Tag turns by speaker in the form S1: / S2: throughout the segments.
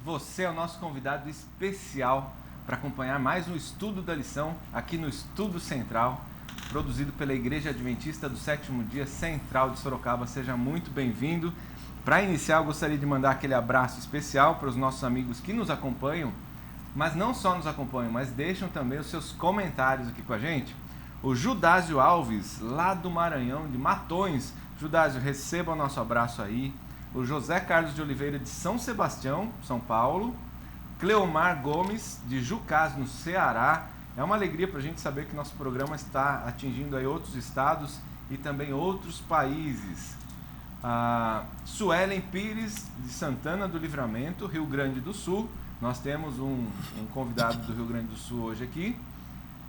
S1: você é o nosso convidado especial para acompanhar mais um estudo da lição aqui no Estudo Central, produzido pela Igreja Adventista do Sétimo Dia Central de Sorocaba. Seja muito bem-vindo. Para iniciar, eu gostaria de mandar aquele abraço especial para os nossos amigos que nos acompanham, mas não só nos acompanham, mas deixam também os seus comentários aqui com a gente. O Judásio Alves, lá do Maranhão, de Matões. Judásio, receba o nosso abraço aí. O José Carlos de Oliveira, de São Sebastião, São Paulo. Cleomar Gomes, de Jucás, no Ceará. É uma alegria para a gente saber que nosso programa está atingindo aí outros estados e também outros países. Suelen Pires, de Santana do Livramento, Rio Grande do Sul. Nós temos um convidado do Rio Grande do Sul hoje aqui.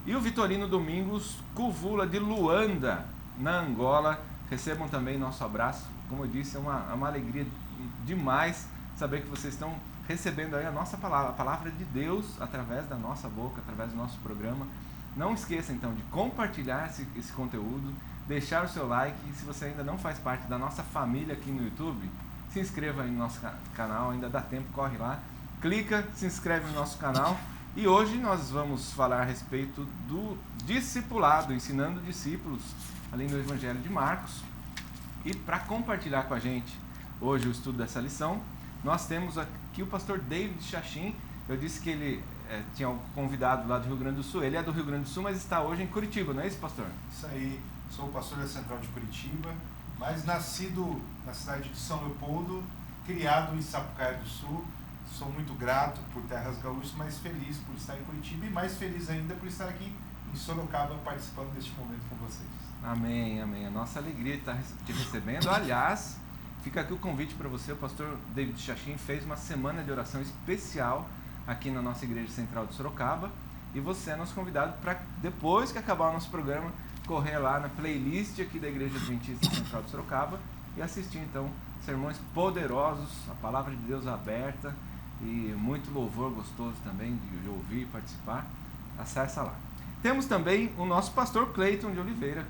S1: E o Vitorino Domingos Cuvula, de Luanda, na Angola. Recebam também nosso abraço. Como eu disse, é uma alegria demais saber que vocês estão recebendo aí a nossa palavra, a palavra de Deus, através da nossa boca, através do nosso programa. Não esqueça, então, de compartilhar esse conteúdo, deixar o seu like. E se você ainda não faz parte da nossa família aqui no YouTube, se inscreva aí no nosso canal, ainda dá tempo, corre lá. Clica, se inscreve no nosso canal. E hoje nós vamos falar a respeito do discipulado, ensinando discípulos, além do Evangelho de Marcos. E para compartilhar com a gente hoje o estudo dessa lição, nós temos aqui o pastor David Chachim. Eu disse que ele tinha um convidado lá do Rio Grande do Sul. Ele é do Rio Grande do Sul, mas está hoje em Curitiba, não é isso, pastor?
S2: Isso aí, sou o pastor da Central de Curitiba, mas nascido na cidade de São Leopoldo, criado em Sapucaia do Sul. Sou muito grato por Terras Gaúchas, mas feliz por estar em Curitiba e mais feliz ainda por estar aqui em Sorocaba participando deste momento com vocês.
S1: Amém, amém. A nossa alegria está te recebendo. Aliás, fica aqui o convite para você. O pastor David Chachim fez uma semana de oração especial aqui na nossa Igreja Central de Sorocaba. E você é nosso convidado para, depois que acabar o nosso programa, correr lá na playlist aqui da Igreja Adventista Central de Sorocaba e assistir, então, sermões poderosos, a palavra de Deus aberta e muito louvor gostoso também de ouvir e participar. Acessa lá. Temos também o nosso pastor Cleiton Oliveira,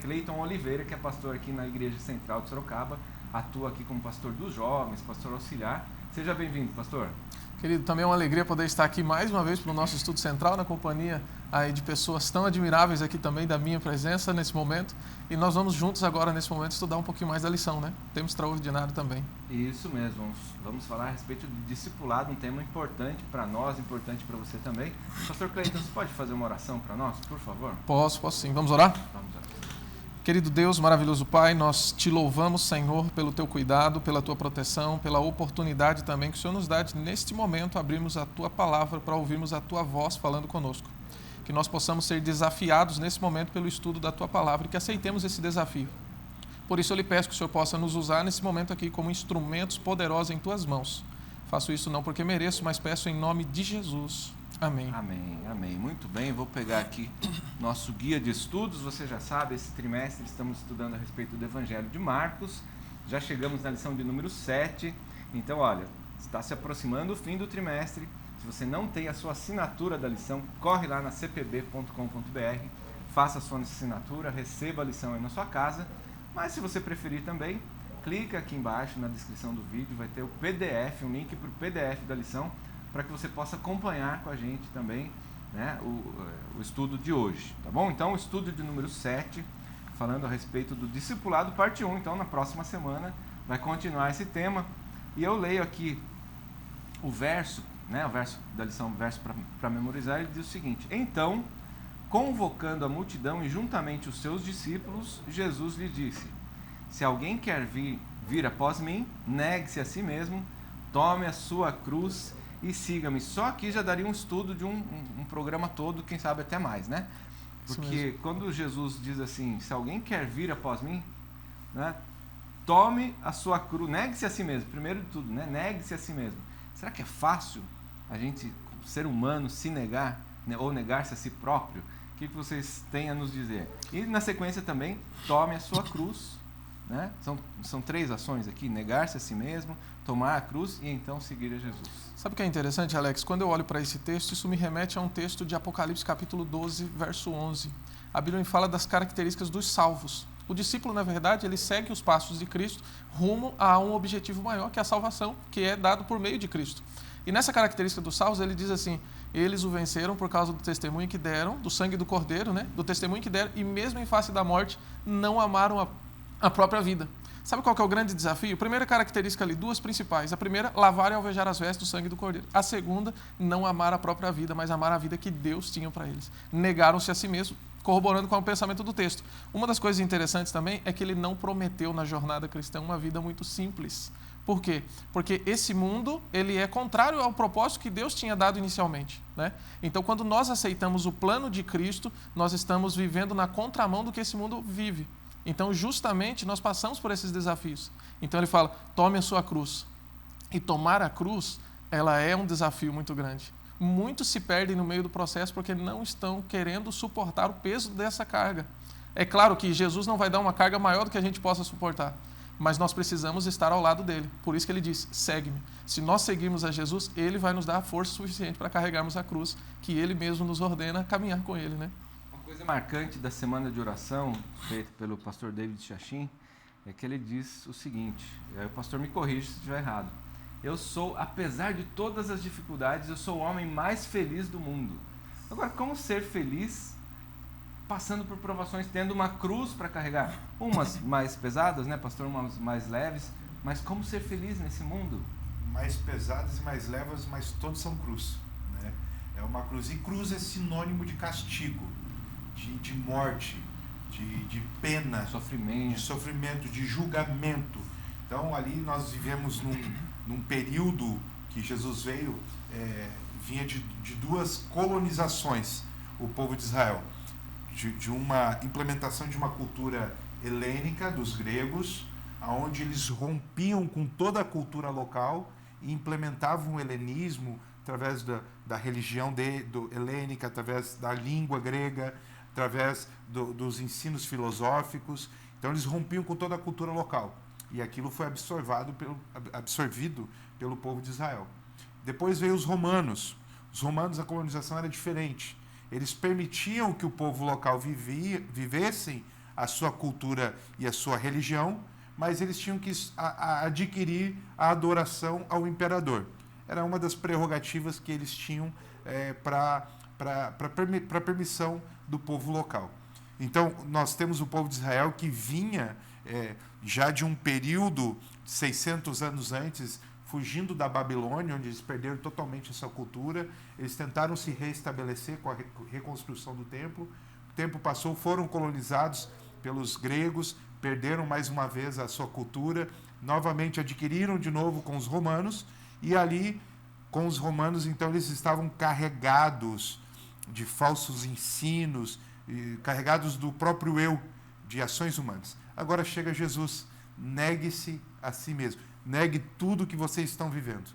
S1: que é pastor aqui na Igreja Central de Sorocaba, atua aqui como pastor dos jovens, pastor auxiliar. Seja bem-vindo, pastor.
S3: Querido, também é uma alegria poder estar aqui mais uma vez para o nosso estudo central, na companhia aí de pessoas tão admiráveis aqui também da minha presença nesse momento. E nós vamos juntos agora, nesse momento, estudar um pouquinho mais da lição, né? Tema extraordinário também.
S1: Isso mesmo, vamos falar a respeito do discipulado, um tema importante para nós, importante para você também. Pastor Cleiton, você pode fazer uma oração para nós, por favor?
S3: Posso sim. Vamos orar?
S1: Vamos orar.
S3: Querido Deus, maravilhoso Pai, nós te louvamos, Senhor, pelo teu cuidado, pela tua proteção, pela oportunidade também que o Senhor nos dá de, neste momento, abrirmos a tua palavra para ouvirmos a tua voz falando conosco. Que nós possamos ser desafiados nesse momento pelo estudo da tua palavra e que aceitemos esse desafio. Por isso eu lhe peço que o Senhor possa nos usar nesse momento aqui como instrumentos poderosos em tuas mãos. Faço isso não porque mereço, mas peço em nome de Jesus. Amém.
S1: Amém, amém. Muito bem, vou pegar aqui nosso guia de estudos. Você já sabe, esse trimestre estamos estudando a respeito do Evangelho de Marcos. Já chegamos na lição de número 7. Então, olha, está se aproximando o fim do trimestre. Se você não tem a sua assinatura da lição, corre lá na cpb.com.br, faça a sua assinatura, receba a lição aí na sua casa. Mas se você preferir também, clica aqui embaixo na descrição do vídeo, vai ter o PDF, um link para o PDF da lição, para que você possa acompanhar com a gente também, né, o estudo de hoje, tá bom? Então, o estudo de número 7, falando a respeito do discipulado, parte 1. Então, na próxima semana, vai continuar esse tema. E eu leio aqui o verso, né, o verso da lição, o verso para memorizar. Ele diz o seguinte: Então, convocando a multidão e juntamente os seus discípulos, Jesus lhe disse: Se alguém quer vir após mim, negue-se a si mesmo, tome a sua cruz e siga-me. Só aqui já daria um estudo de um programa todo, quem sabe até mais, né? Porque quando Jesus diz assim, se alguém quer vir após mim, né, tome a sua cruz, negue-se a si mesmo, primeiro de tudo, né? Negue-se a si mesmo. Será que é fácil a gente, ser humano, se negar, né, ou negar-se a si próprio? O que vocês têm a nos dizer? E na sequência também, tome a sua cruz, né? São 3 ações aqui: negar-se a si mesmo, tomar a cruz e então seguir a Jesus.
S3: Sabe o que é interessante, Alex? Quando eu olho para esse texto, isso me remete a um texto de Apocalipse capítulo 12, verso 11. A Bíblia me fala das características dos salvos. O discípulo, na verdade, ele segue os passos de Cristo rumo a um objetivo maior, que é a salvação, que é dado por meio de Cristo. E nessa característica dos salvos, ele diz assim, eles o venceram por causa do testemunho que deram, do sangue do Cordeiro, né? Do testemunho que deram, e mesmo em face da morte, não amaram a própria vida. Sabe qual que é o grande desafio? Primeira característica ali, duas principais. A primeira, lavar e alvejar as vestes do sangue do Cordeiro. A segunda, não amar a própria vida, mas amar a vida que Deus tinha para eles. Negaram-se a si mesmos, corroborando com o pensamento do texto. Uma das coisas interessantes também é que ele não prometeu na jornada cristã uma vida muito simples. Por quê? Porque esse mundo ele é contrário ao propósito que Deus tinha dado inicialmente, né? Então, quando nós aceitamos o plano de Cristo, nós estamos vivendo na contramão do que esse mundo vive. Então, justamente, nós passamos por esses desafios. Então, ele fala, tome a sua cruz. E tomar a cruz, ela é um desafio muito grande. Muitos se perdem no meio do processo porque não estão querendo suportar o peso dessa carga. É claro que Jesus não vai dar uma carga maior do que a gente possa suportar, mas nós precisamos estar ao lado dele. Por isso que ele diz, segue-me. Se nós seguirmos a Jesus, ele vai nos dar a força suficiente para carregarmos a cruz, que ele mesmo nos ordena caminhar com ele, né?
S1: Uma coisa marcante da semana de oração, feita pelo pastor David Chachin, é que ele diz o seguinte, o pastor me corrige se estiver errado, eu sou, apesar de todas as dificuldades, eu sou o homem mais feliz do mundo. Agora, como ser feliz passando por provações, tendo uma cruz para carregar? Umas mais pesadas, né, pastor? Umas mais leves, mas como ser feliz nesse mundo?
S2: Mais pesadas e mais leves, mas todos são cruz, né? É uma cruz. E cruz é sinônimo de castigo, de morte, de pena,
S1: de
S2: sofrimento, de julgamento. Então, ali nós vivemos num período que Jesus veio, vinha de duas colonizações, o povo de Israel. De uma implementação de uma cultura helênica dos gregos, onde eles rompiam com toda a cultura local e implementavam o helenismo através da religião helênica, através da língua grega, através dos ensinos filosóficos. Então eles rompiam com toda a cultura local e aquilo foi absorvido pelo povo de Israel. Depois veio os romanos. Os romanos, a colonização era diferente. Eles permitiam que o povo local vivessem a sua cultura e a sua religião, mas eles tinham que adquirir a adoração ao imperador. Era uma das prerrogativas que eles tinham para permissão do povo local. Então, nós temos o povo de Israel que vinha já de um período, 600 anos antes, fugindo da Babilônia, onde eles perderam totalmente essa cultura. Eles tentaram se reestabelecer com a reconstrução do templo. O tempo passou, foram colonizados pelos gregos, perderam mais uma vez a sua cultura, novamente adquiriram de novo com os romanos, e ali, com os romanos, então, eles estavam carregados de falsos ensinos, carregados do próprio eu, de ações humanas. Agora chega Jesus, negue-se a si mesmo. Negue tudo que vocês estão vivendo.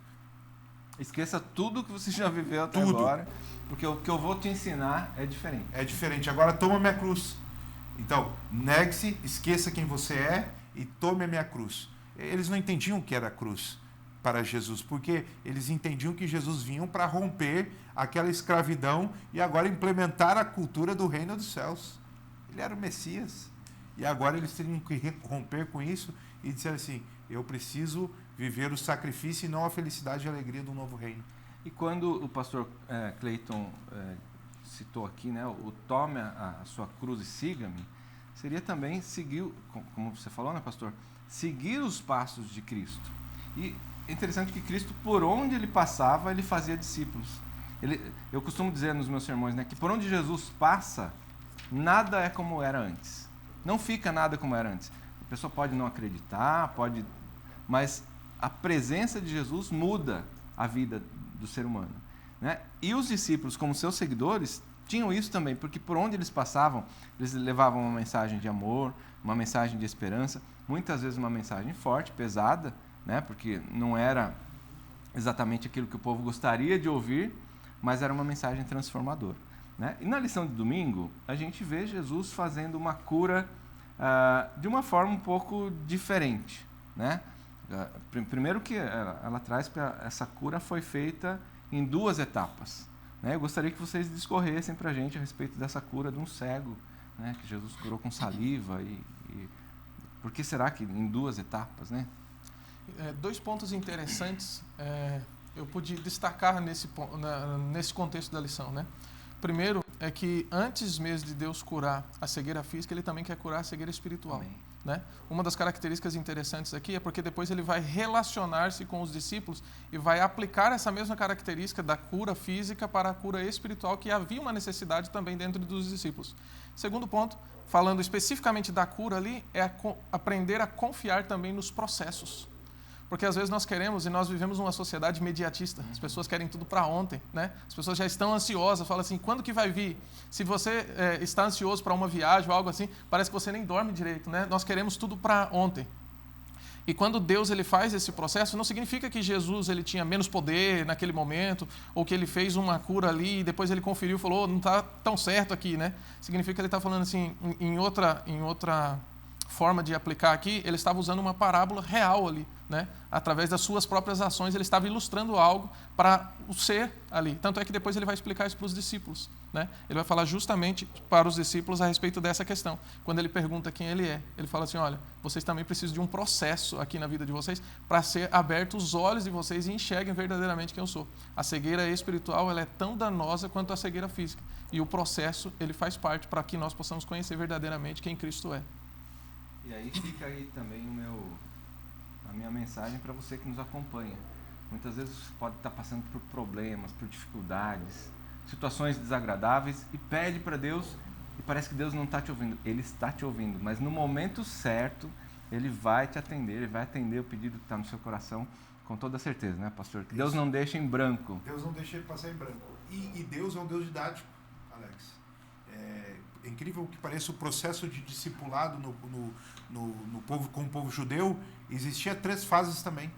S1: Esqueça tudo que você já viveu até agora, porque o que eu vou te ensinar é diferente.
S2: É diferente. Agora toma minha cruz. Então, negue-se, esqueça quem você é e tome a minha cruz. Eles não entendiam o que era a cruz para Jesus, porque eles entendiam que Jesus vinha para romper aquela escravidão e agora implementar a cultura do reino dos céus. Ele era o Messias. E agora eles teriam que romper com isso e dizer assim, eu preciso viver o sacrifício e não a felicidade e a alegria do novo reino.
S1: E quando o pastor Clayton citou aqui, né, o tome a sua cruz e siga-me, seria também seguir, como você falou, né, pastor, seguir os passos de Cristo. E é interessante que Cristo, por onde ele passava, ele fazia discípulos. Eu costumo dizer nos meus sermões, né, que por onde Jesus passa, nada é como era antes. Não fica nada como era antes. A pessoa pode não acreditar, mas a presença de Jesus muda a vida do ser humano, né? E os discípulos, como seus seguidores, tinham isso também, porque por onde eles passavam, eles levavam uma mensagem de amor, uma mensagem de esperança, muitas vezes uma mensagem forte, pesada, né? Porque não era exatamente aquilo que o povo gostaria de ouvir, mas era uma mensagem transformadora, né? E na lição de domingo, a gente vê Jesus fazendo uma cura de uma forma um pouco diferente, né? Primeiro que ela traz que essa cura foi feita em duas etapas, né? Eu gostaria que vocês discorressem para a gente a respeito dessa cura de um cego, né? Que Jesus curou com saliva e por que será que em duas etapas, né?
S3: Dois pontos interessantes eu pude destacar nesse contexto da lição, né? Primeiro é que antes mesmo de Deus curar a cegueira física, Ele também quer curar a cegueira espiritual.
S1: Amém.
S3: Né? Uma das características interessantes aqui é porque depois Ele vai relacionar-se com os discípulos e vai aplicar essa mesma característica da cura física para a cura espiritual, que havia uma necessidade também dentro dos discípulos. Segundo ponto, falando especificamente da cura ali, é aprender a confiar também nos processos. Porque às vezes nós queremos, e nós vivemos numa sociedade imediatista, as pessoas querem tudo para ontem, né? As pessoas já estão ansiosas, falam assim, quando que vai vir? Se você está ansioso para uma viagem ou algo assim, parece que você nem dorme direito, né? Nós queremos tudo para ontem. E quando Deus ele faz esse processo, não significa que Jesus ele tinha menos poder naquele momento, ou que ele fez uma cura ali e depois ele conferiu e falou, não está tão certo aqui, né? Significa que ele está falando assim, em outra forma de aplicar aqui, ele estava usando uma parábola real ali, né? Através das suas próprias ações, ele estava ilustrando algo para o ser ali. Tanto é que depois ele vai explicar isso para os discípulos, né? Ele vai falar justamente para os discípulos a respeito dessa questão. Quando ele pergunta quem ele é, ele fala assim, olha, vocês também precisam de um processo aqui na vida de vocês para ser abertos os olhos de vocês e enxerguem verdadeiramente quem eu sou. A cegueira espiritual ela é tão danosa quanto a cegueira física. E o processo ele faz parte para que nós possamos conhecer verdadeiramente quem Cristo é.
S1: E aí fica aí também a minha mensagem para você que nos acompanha. Muitas vezes você pode estar passando por problemas, por dificuldades, situações desagradáveis e pede para Deus e parece que Deus não está te ouvindo. Ele está te ouvindo, mas no momento certo Ele vai te atender, Ele vai atender o pedido que está no seu coração com toda certeza, né, pastor? Que Deus não deixa em branco.
S2: Deus não deixa ele passar em branco. E Deus é um Deus didático, Alex. É incrível que pareça, o processo de discipulado no povo, com o povo judeu, existia 3 fases também.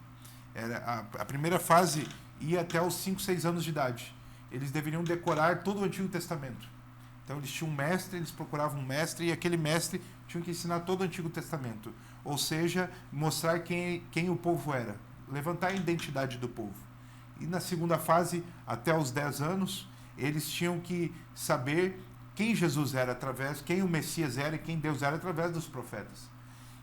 S2: A primeira fase ia até os 5, 6 anos de idade. Eles deveriam decorar todo o Antigo Testamento. Então eles tinham um mestre, eles procuravam um mestre, e aquele mestre tinha que ensinar todo o Antigo Testamento. Ou seja, mostrar quem o povo era, levantar a identidade do povo. E na segunda fase, até os 10 anos, eles tinham que saber quem Jesus era quem o Messias era e quem Deus era através dos profetas.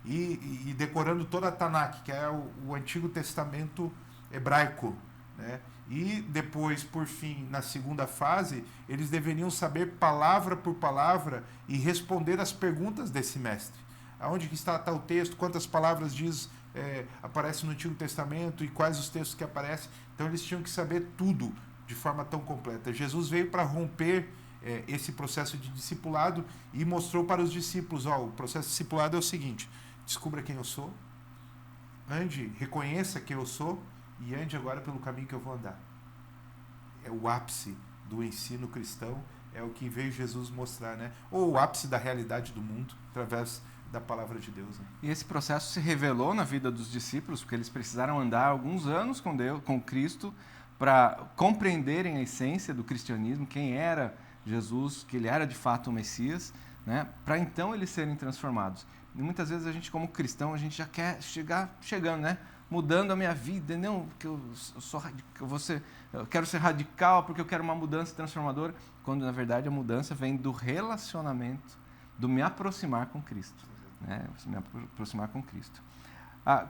S2: E decorando toda a Tanakh, que é o Antigo Testamento hebraico, né? E depois, por fim, na segunda fase, eles deveriam saber palavra por palavra e responder às perguntas desse mestre. Aonde que está tal texto, quantas palavras aparece no Antigo Testamento e quais os textos que aparecem. Então eles tinham que saber tudo de forma tão completa. Jesus veio para romper esse processo de discipulado e mostrou para os discípulos, o processo de discipulado é o seguinte: descubra quem eu sou, ande, reconheça quem eu sou e ande agora pelo caminho que eu vou andar. É o ápice do ensino cristão, é o que veio Jesus mostrar, né? Ou o ápice da realidade do mundo, através da palavra de Deus. Né?
S1: E esse processo se revelou na vida dos discípulos, porque eles precisaram andar alguns anos com Deus, com Cristo, para compreenderem a essência do cristianismo, quem era Jesus, que ele era de fato o Messias, né? Para então eles serem transformados. E muitas vezes a gente, como cristão, a gente já quer chegando, né? Mudando a minha vida, não, porque eu quero ser radical, porque eu quero uma mudança transformadora, quando na verdade a mudança vem do relacionamento, do me aproximar com Cristo, né? Me aproximar com Cristo.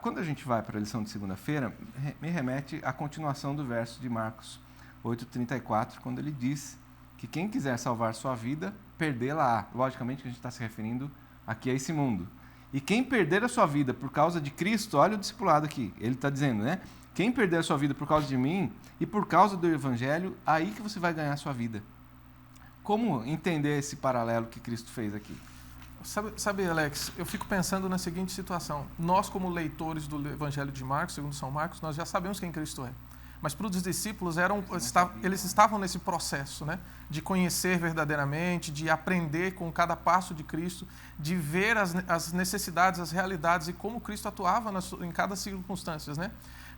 S1: Quando a gente vai para a lição de segunda-feira, me remete à continuação do verso de Marcos 8,34, quando ele diz que quem quiser salvar sua vida, perdê-la-á. Logicamente que a gente está se referindo aqui a esse mundo. E quem perder a sua vida por causa de Cristo, olha o discipulado aqui, ele está dizendo, né? Quem perder a sua vida por causa de mim e por causa do Evangelho, aí que você vai ganhar a sua vida. Como entender esse paralelo que Cristo fez aqui?
S3: Sabe, Alex, eu fico pensando na seguinte situação. Nós, como leitores do Evangelho de Marcos, segundo São Marcos, nós já sabemos quem Cristo é. Mas para os discípulos, eles estavam nesse processo, né? De conhecer verdadeiramente, de aprender com cada passo de Cristo, de ver as necessidades, as realidades e como Cristo atuava em cada circunstância, né?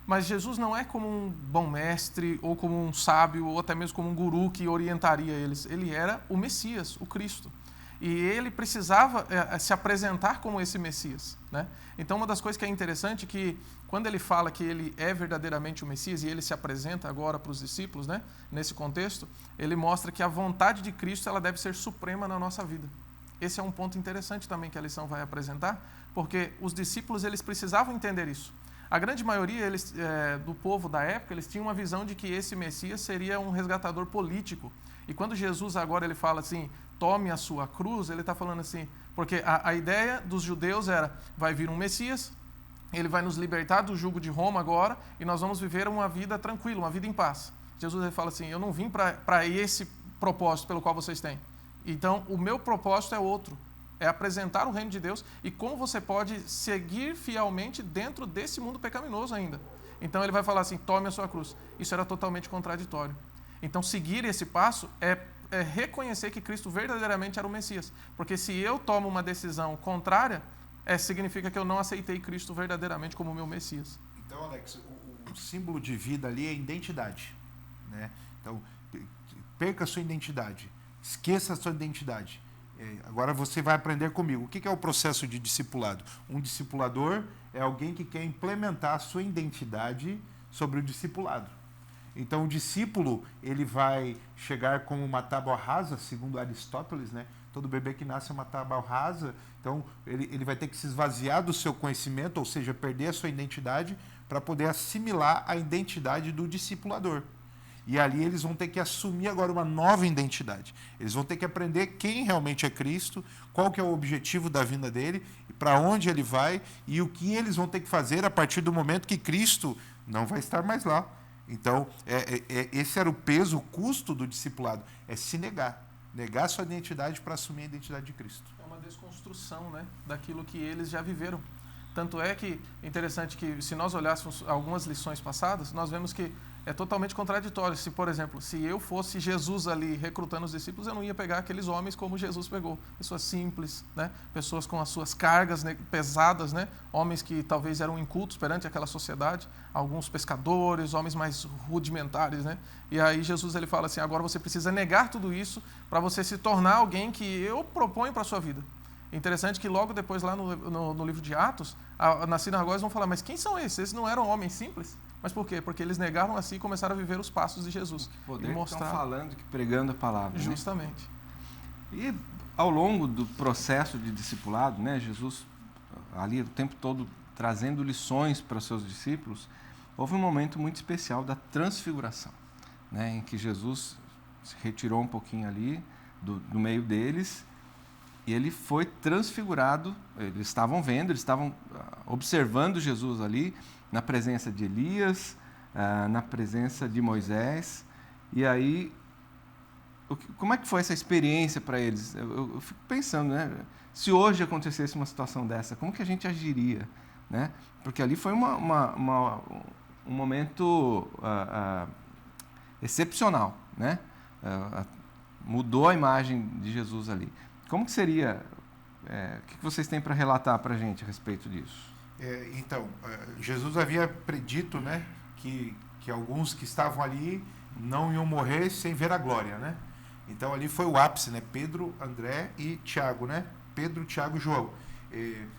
S3: Mas Jesus não é como um bom mestre, ou como um sábio, ou até mesmo como um guru que orientaria eles. Ele era o Messias, o Cristo. E ele precisava se apresentar como esse Messias, né? Então, uma das coisas que é interessante é que, quando ele fala que ele é verdadeiramente o Messias e ele se apresenta agora para os discípulos, né? Nesse contexto, ele mostra que a vontade de Cristo ela deve ser suprema na nossa vida. Esse é um ponto interessante também que a lição vai apresentar, porque os discípulos eles precisavam entender isso. A grande maioria do povo da época, eles tinham uma visão de que esse Messias seria um resgatador político. E quando Jesus agora ele fala assim, tome a sua cruz, ele está falando assim, porque a ideia dos judeus era, vai vir um Messias, ele vai nos libertar do jugo de Roma agora, e nós vamos viver uma vida tranquila, uma vida em paz. Jesus ele fala assim, eu não vim para esse propósito pelo qual vocês têm. Então, o meu propósito é outro, é apresentar o reino de Deus e como você pode seguir fielmente dentro desse mundo pecaminoso ainda. Então, ele vai falar assim, tome a sua cruz. Isso era totalmente contraditório. Então, seguir esse passo é reconhecer que Cristo verdadeiramente era o Messias. Porque se eu tomo uma decisão contrária, significa que eu não aceitei Cristo verdadeiramente como meu Messias.
S2: Então, Alex, o símbolo de vida ali é identidade, né? Então, perca a sua identidade, esqueça a sua identidade. Agora você vai aprender comigo. O que é o processo de discipulado? Um discipulador é alguém que quer implementar a sua identidade sobre o discipulado. Então, o discípulo, ele vai chegar como uma tábua rasa, segundo Aristóteles, né? Todo bebê que nasce é uma tábua rasa, então ele vai ter que se esvaziar do seu conhecimento, ou seja, perder a sua identidade, para poder assimilar a identidade do discipulador. E ali eles vão ter que assumir agora uma nova identidade. Eles vão ter que aprender quem realmente é Cristo, qual que é o objetivo da vinda dele, para onde ele vai, e o que eles vão ter que fazer a partir do momento que Cristo não vai estar mais lá. Então, esse era o peso, o custo do discipulado, é se negar sua identidade para assumir a identidade de Cristo.
S3: É uma desconstrução, né, daquilo que eles já viveram. Tanto é que é interessante que, se nós olhássemos algumas lições passadas, nós vemos que é totalmente contraditório. Se, por exemplo, se eu fosse Jesus ali recrutando os discípulos, eu não ia pegar aqueles homens como Jesus pegou. Pessoas simples, né? Pessoas com as suas cargas, né, pesadas, né? Homens que talvez eram incultos perante aquela sociedade, alguns pescadores, homens mais rudimentares, né? E aí Jesus ele fala assim, agora você precisa negar tudo isso para você se tornar alguém que eu proponho para a sua vida. Interessante que logo depois, lá no livro de Atos, nas sinagogas vão falar, mas quem são esses? Esses não eram homens simples? Mas por quê? Porque eles negaram a si e começaram a viver os passos de Jesus.
S1: O poder e mostrar... estão falando que pregando a palavra.
S3: Justamente.
S1: Né? E ao longo do processo de discipulado, né, Jesus ali o tempo todo trazendo lições para os seus discípulos, houve um momento muito especial da transfiguração, né, em que Jesus se retirou um pouquinho ali do meio deles e ele foi transfigurado. Eles estavam vendo, eles estavam observando Jesus ali, na presença de Elias, na presença de Moisés. E aí, como é que foi essa experiência para eles? Eu fico pensando, né? Se hoje acontecesse uma situação dessa, como que a gente agiria? Né? Porque ali foi um momento excepcional, né? Mudou a imagem de Jesus ali. Como que seria? O que vocês têm para relatar para a gente a respeito disso?
S2: Então, Jesus havia predito, né, que alguns que estavam ali não iam morrer sem ver a glória, né? Então ali foi o ápice, né? Pedro, André e Tiago, né? Pedro, Tiago e João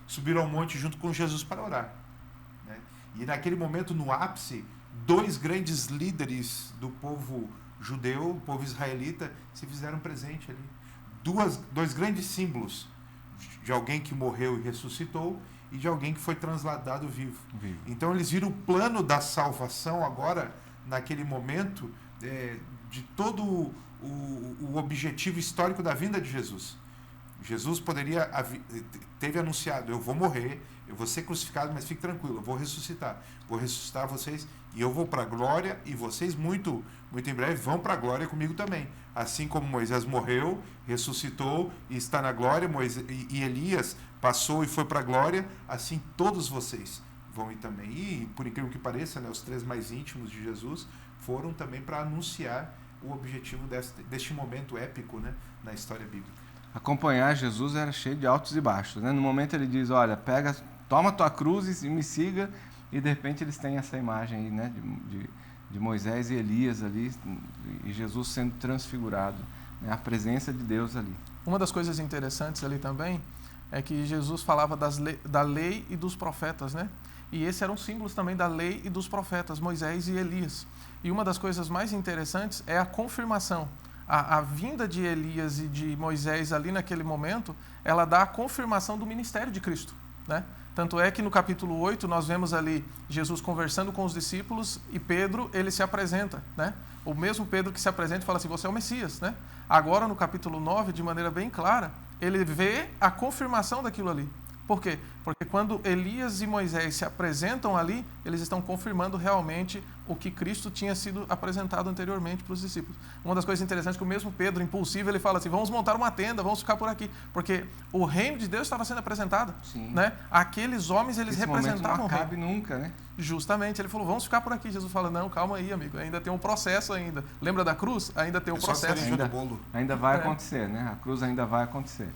S2: subiram ao monte junto com Jesus para orar, né? E naquele momento, no ápice, dois grandes líderes do povo judeu, o povo israelita, se fizeram presente ali. Dois grandes símbolos de alguém que morreu e ressuscitou e de alguém que foi transladado vivo. Então eles viram o plano da salvação agora, naquele momento, de todo o objetivo histórico da vinda de Jesus. Jesus teve anunciado, eu vou morrer, eu vou ser crucificado, mas fique tranquilo, eu vou ressuscitar vocês e eu vou para a glória e vocês muito em breve vão para a glória comigo também. Assim como Moisés morreu, ressuscitou e está na glória, e Elias passou e foi para a glória, assim todos vocês vão ir também. E, por incrível que pareça, né, os três mais íntimos de Jesus foram também para anunciar o objetivo deste momento épico, né, na história bíblica.
S1: Acompanhar Jesus era cheio de altos e baixos, né? No momento ele diz, olha, toma tua cruz e me siga, e de repente eles têm essa imagem aí, né, de Moisés e Elias ali, e Jesus sendo transfigurado, né, a presença de Deus ali.
S3: Uma das coisas interessantes ali também é que Jesus falava da lei e dos profetas, né? E esses eram símbolos também da lei e dos profetas, Moisés e Elias. E uma das coisas mais interessantes é a confirmação. A vinda de Elias e de Moisés ali naquele momento, ela dá a confirmação do ministério de Cristo, né? Tanto é que no capítulo 8 nós vemos ali Jesus conversando com os discípulos e Pedro, ele se apresenta, né? O mesmo Pedro que se apresenta e fala assim, você é o Messias, né? Agora no capítulo 9, de maneira bem clara, ele vê a confirmação daquilo ali. Por quê? Porque quando Elias e Moisés se apresentam ali, eles estão confirmando realmente o que Cristo tinha sido apresentado anteriormente para os discípulos. Uma das coisas interessantes é que o mesmo Pedro, impulsivo, ele fala assim, vamos montar uma tenda, vamos ficar por aqui. Porque o reino de Deus estava sendo apresentado.
S1: Sim.
S3: Né? Aqueles homens, eles representavam
S1: o reino. Não cabe nunca, né?
S3: Justamente, ele falou, vamos ficar por aqui. Jesus fala, não, calma aí, amigo, ainda tem um processo ainda. Lembra da cruz? Ainda tem um processo.
S1: Ainda vai acontecer, né? A cruz ainda vai acontecer.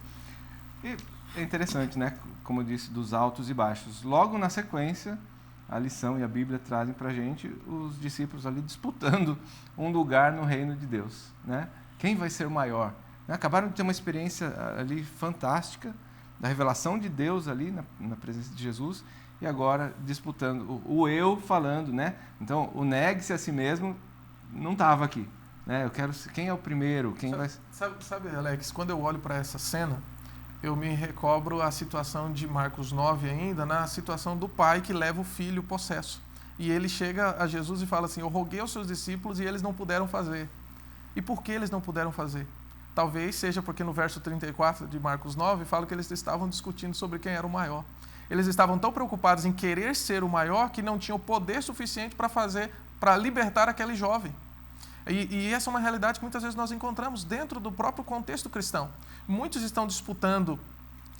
S1: E é interessante, né? Como eu disse, dos altos e baixos. Logo na sequência, a lição e a Bíblia trazem para a gente os discípulos ali disputando um lugar no reino de Deus, né? Quem vai ser o maior? Acabaram de ter uma experiência ali fantástica da revelação de Deus ali na presença de Jesus e agora disputando o eu falando, né? Então, o negue-se a si mesmo não estava aqui, né? Eu quero quem é o primeiro, quem vai...
S3: Sabe, Alex, quando eu olho para essa cena, eu me recobro a situação de Marcos 9 ainda, na situação do pai que leva o filho possesso. E ele chega a Jesus e fala assim, eu roguei aos seus discípulos e eles não puderam fazer. E por que eles não puderam fazer? Talvez seja porque no verso 34 de Marcos 9 fala que eles estavam discutindo sobre quem era o maior. Eles estavam tão preocupados em querer ser o maior que não tinham poder suficiente para libertar aquele jovem. E essa é uma realidade que muitas vezes nós encontramos dentro do próprio contexto cristão. Muitos estão disputando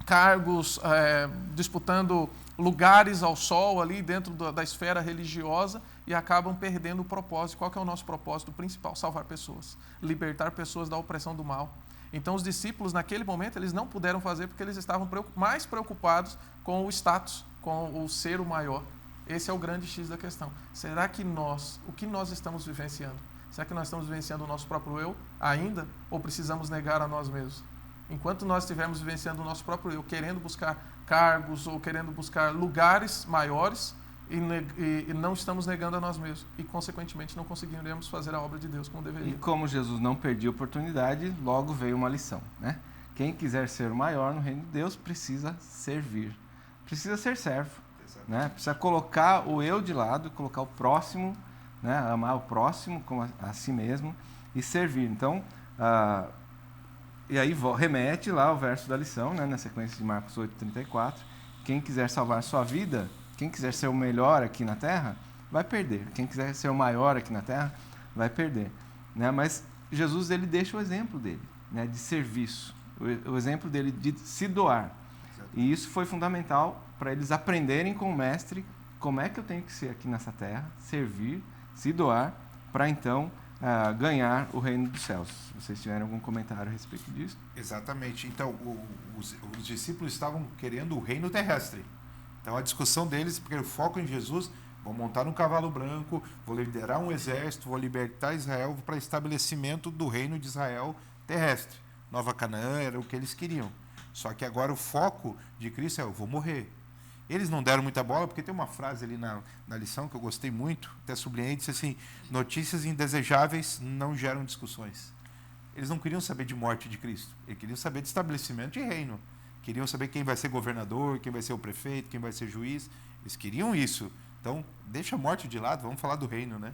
S3: cargos, disputando lugares ao sol ali dentro da esfera religiosa e acabam perdendo o propósito. Qual que é o nosso propósito principal? Salvar pessoas, libertar pessoas da opressão do mal. Então os discípulos naquele momento eles não puderam fazer porque eles estavam mais preocupados com o status, com o ser o maior. Esse é o grande X da questão. Será que o que nós estamos vivenciando? Será que nós estamos vivenciando o nosso próprio eu ainda? Ou precisamos negar a nós mesmos? Enquanto nós estivermos vivenciando o nosso próprio eu, querendo buscar cargos ou querendo buscar lugares maiores, e não estamos negando a nós mesmos. E, consequentemente, não conseguiremos fazer a obra de Deus como deveria.
S1: E como Jesus não perdia a oportunidade, logo veio uma lição, né? Quem quiser ser o maior no reino de Deus precisa servir. Precisa ser servo. Né? Precisa colocar o eu de lado, colocar o próximo, né? Amar o próximo como a si mesmo e servir. Então, e aí remete lá ao verso da lição, né? Na sequência de Marcos 8:34. Quem quiser salvar sua vida, quem quiser ser o melhor aqui na terra, vai perder. Quem quiser ser o maior aqui na terra, vai perder. Né? Mas Jesus ele deixa o exemplo dele, né? De serviço, o exemplo dele de se doar. E isso foi fundamental para eles aprenderem com o mestre como é que eu tenho que ser aqui nessa terra, servir, se doar, para então ganhar o reino dos céus. Se vocês tiverem algum comentário a respeito disso.
S2: Exatamente. Então, os discípulos estavam querendo o reino terrestre. Então, a discussão deles, porque o foco em Jesus, vou montar um cavalo branco, vou liderar um exército, vou libertar Israel para o estabelecimento do reino de Israel terrestre. Nova Canaã era o que eles queriam. Só que agora o foco de Cristo é, eu vou morrer. Eles não deram muita bola, porque tem uma frase ali na lição que eu gostei muito, até sublinhei, disse assim, notícias indesejáveis não geram discussões. Eles não queriam saber de morte de Cristo, eles queriam saber de estabelecimento de reino. Queriam saber quem vai ser governador, quem vai ser o prefeito, quem vai ser juiz. Eles queriam isso. Então, deixa a morte de lado, vamos falar do reino, né?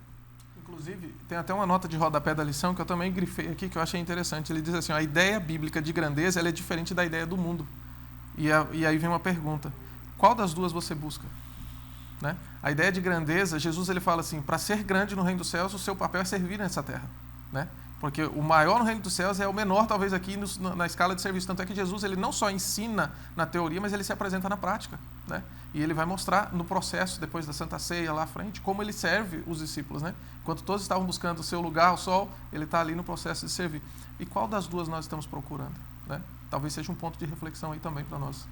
S3: Inclusive, tem até uma nota de rodapé da lição que eu também grifei aqui, que eu achei interessante. Ele diz assim, a ideia bíblica de grandeza ela é diferente da ideia do mundo. E aí vem uma pergunta. Qual das duas você busca? Né? A ideia de grandeza, Jesus ele fala assim, para ser grande no reino dos céus, o seu papel é servir nessa terra. Né? Porque o maior no reino dos céus é o menor, talvez, aqui na escala de serviço. Tanto é que Jesus ele não só ensina na teoria, mas ele se apresenta na prática. Né? E ele vai mostrar no processo, depois da Santa Ceia, lá à frente, como ele serve os discípulos. Né? Enquanto todos estavam buscando o seu lugar ao sol, ele está ali no processo de servir. E qual das duas nós estamos procurando? Né? Talvez seja um ponto de reflexão aí também para nós.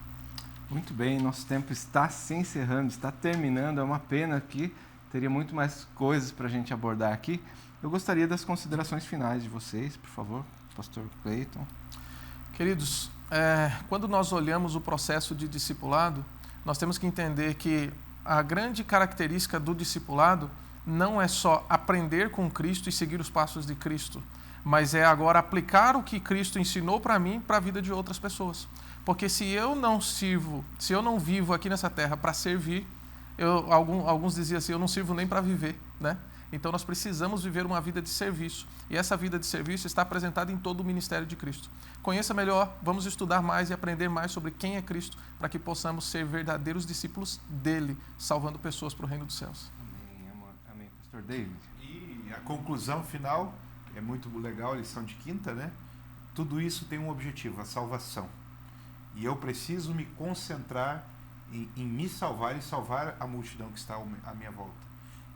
S1: Muito bem, nosso tempo está se encerrando, está terminando. É uma pena que teria muito mais coisas para a gente abordar aqui. Eu gostaria das considerações finais de vocês, por favor, pastor Cleiton.
S3: Queridos, quando nós olhamos o processo de discipulado, nós temos que entender que a grande característica do discipulado não é só aprender com Cristo e seguir os passos de Cristo, mas é agora aplicar o que Cristo ensinou para mim para a vida de outras pessoas. Porque se eu não sirvo, se eu não vivo aqui nessa terra para servir, alguns diziam assim, eu não sirvo nem para viver, né? Então nós precisamos viver uma vida de serviço. E essa vida de serviço está apresentada em todo o ministério de Cristo. Conheça melhor, vamos estudar mais e aprender mais sobre quem é Cristo, para que possamos ser verdadeiros discípulos dele, salvando pessoas para o reino dos céus.
S1: Amém, amém. Pastor David.
S2: E a conclusão final é muito legal, a lição de quinta, né? Tudo isso tem um objetivo, a salvação. E eu preciso me concentrar em me salvar e salvar a multidão que está à minha volta.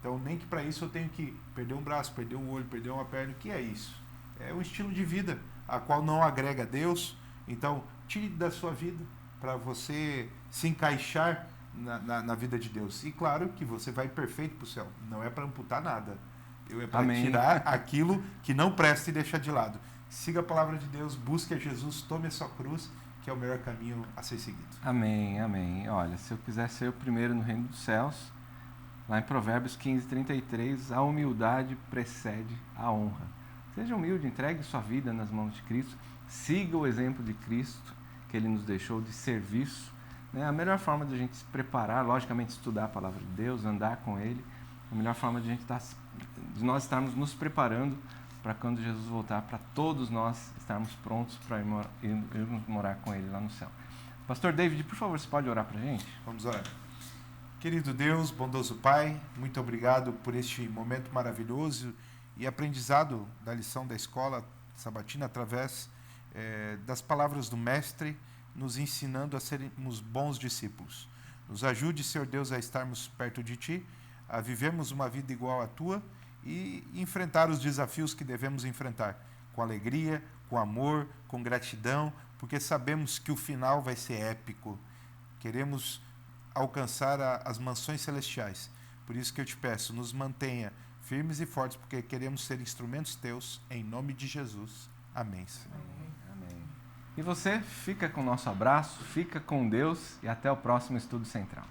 S2: Então, nem que para isso eu tenho que perder um braço, perder um olho, perder uma perna. O que é isso? É um estilo de vida a qual não agrega a Deus. Então, tire da sua vida para você se encaixar na vida de Deus. E claro que você vai perfeito para o céu. Não é para amputar nada. É para tirar aquilo que não presta e deixar de lado. Siga a palavra de Deus, busque a Jesus, tome a sua cruz, que é o melhor caminho a ser seguido.
S1: Amém, amém. Olha, se eu quiser ser o primeiro no reino dos céus, lá em Provérbios 15:33, a humildade precede a honra. Seja humilde, entregue sua vida nas mãos de Cristo, siga o exemplo de Cristo, que Ele nos deixou de serviço. A melhor forma de a gente se preparar, logicamente estudar a palavra de Deus, andar com Ele, a melhor forma de nós estarmos nos preparando para quando Jesus voltar, para todos nós estarmos prontos para irmos morar com Ele lá no céu. Pastor David, por favor, você pode orar para a gente?
S2: Vamos orar. Querido Deus, bondoso Pai, muito obrigado por este momento maravilhoso e aprendizado da lição da escola sabatina através das palavras do Mestre, nos ensinando a sermos bons discípulos. Nos ajude, Senhor Deus, a estarmos perto de Ti, a vivermos uma vida igual à Tua e enfrentar os desafios que devemos enfrentar, com alegria, com amor, com gratidão, porque sabemos que o final vai ser épico. Queremos alcançar as mansões celestiais. Por isso que eu te peço, nos mantenha firmes e fortes, porque queremos ser instrumentos Teus, em nome de Jesus. Amém, Senhor.
S1: Amém. E você, fica com o nosso abraço, fica com Deus e até o próximo Estudo Central.